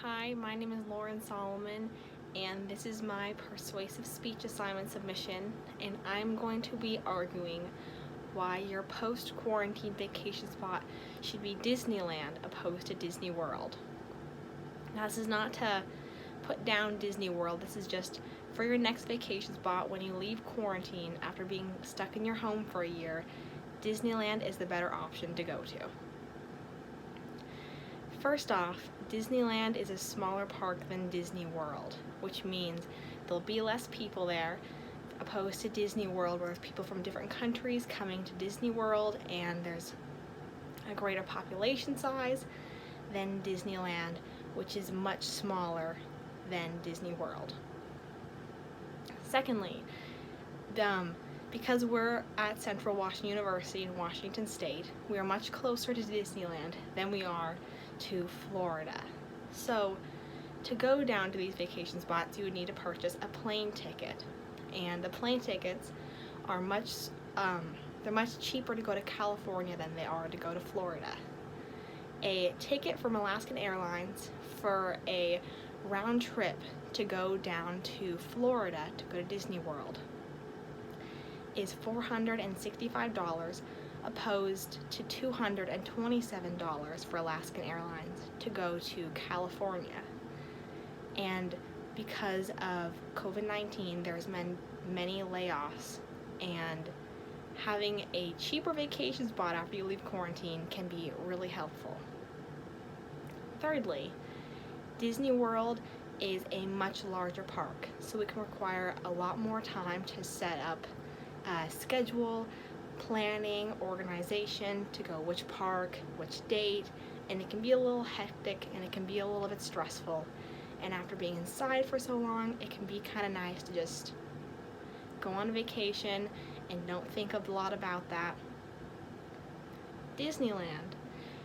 Hi, my name is Lauren Solomon, and this is my persuasive speech assignment submission, and I'm going to be arguing why your post-quarantine vacation spot should be Disneyland opposed to Disney World. Now, this is not to put down Disney World, this is just for your next vacation spot when you leave quarantine after being stuck in your home for a year. Disneyland is the better option to go to. First off, Disneyland is a smaller park than Disney World, which means there'll be less people there, opposed to Disney World where there's people from different countries coming to Disney World and there's a greater population size than Disneyland, which is much smaller than Disney World. Secondly, because we're at Central Washington University in Washington State, we are much closer to Disneyland than we are to Florida. So to go down to these vacation spots, you would need to purchase a plane ticket, and the plane tickets are much cheaper to go to California than they are to go to Florida. A ticket from Alaskan Airlines for a round trip to go down to Florida to go to Disney World is $465, opposed to $227 for Alaskan Airlines to go to California. And because of COVID-19, there's been many layoffs, and having a cheaper vacation spot after you leave quarantine can be really helpful. Thirdly, Disney World is a much larger park, so it can require a lot more time to set up schedule, planning, organization to go which park, which date, and it can be a little hectic and it can be a little bit stressful. And after being inside for so long, it can be kind of nice to just go on vacation and don't think a lot about that. Disneyland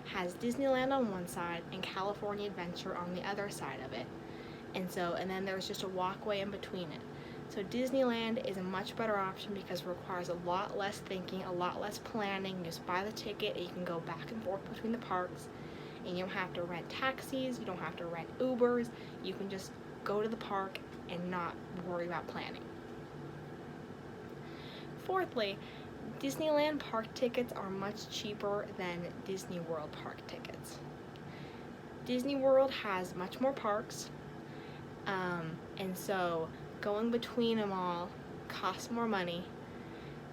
has Disneyland on one side and California Adventure on the other side of it. And then there's just a walkway in between it. So Disneyland is a much better option because it requires a lot less thinking, a lot less planning. You just buy the ticket and you can go back and forth between the parks, and you don't have to rent taxis, you don't have to rent Ubers, you can just go to the park and not worry about planning. Fourthly, Disneyland park tickets are much cheaper than Disney World park tickets. Disney World has much more parks, and so going between them all costs more money.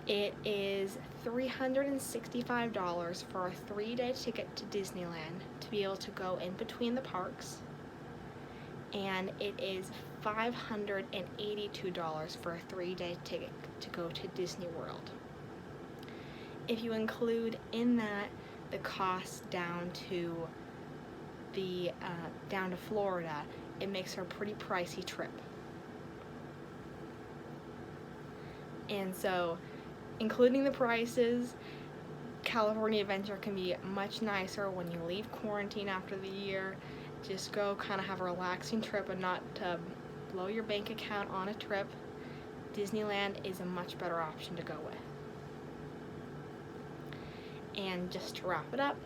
It is $365 for a 3-day ticket to Disneyland to be able to go in between the parks, and it is $582 for a 3-day ticket to go to Disney World. If you include in that the cost down to Florida, it makes for a pretty pricey trip. And so, including the prices, California Adventure can be much nicer when you leave quarantine after the year. Just go kind of have a relaxing trip and not to blow your bank account on a trip. Disneyland is a much better option to go with. And just to wrap it up,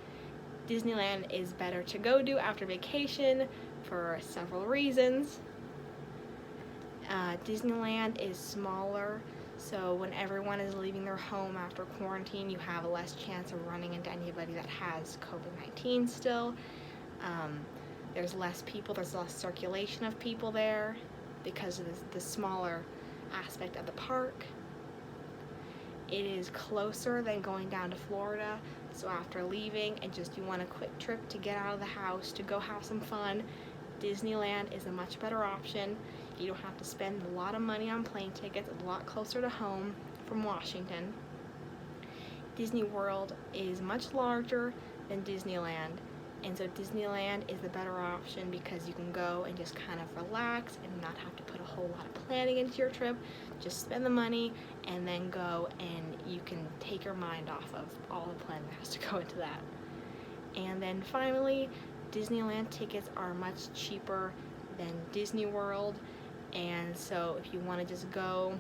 Disneyland is better to go to after vacation for several reasons. Disneyland is smaller, so when everyone is leaving their home after quarantine, you have a less chance of running into anybody that has COVID-19 still. There's less people, there's less circulation of people there because of the smaller aspect of the park. It is closer than going down to Florida, so after leaving and just you want a quick trip to get out of the house, to go have some fun, Disneyland is a much better option. You don't have to spend a lot of money on plane tickets, it's a lot closer to home from Washington. Disney World is much larger than Disneyland, and so Disneyland is the better option because you can go and just kind of relax and not have to put a whole lot of planning into your trip. Just spend the money and then go, and you can take your mind off of all the planning that has to go into that. And then finally, Disneyland tickets are much cheaper than Disney World, and so if you want to just go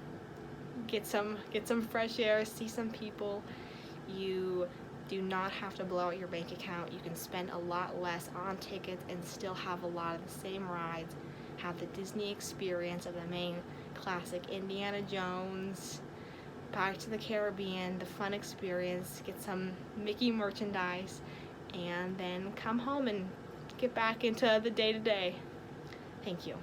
get some fresh air, see some people, you do not have to blow out your bank account. You can spend a lot less on tickets and still have a lot of the same rides, have the Disney experience of the main classic Indiana Jones, Pirates of the Caribbean, the fun experience, get some Mickey merchandise, and then come home and get back into the day-to-day. Thank you.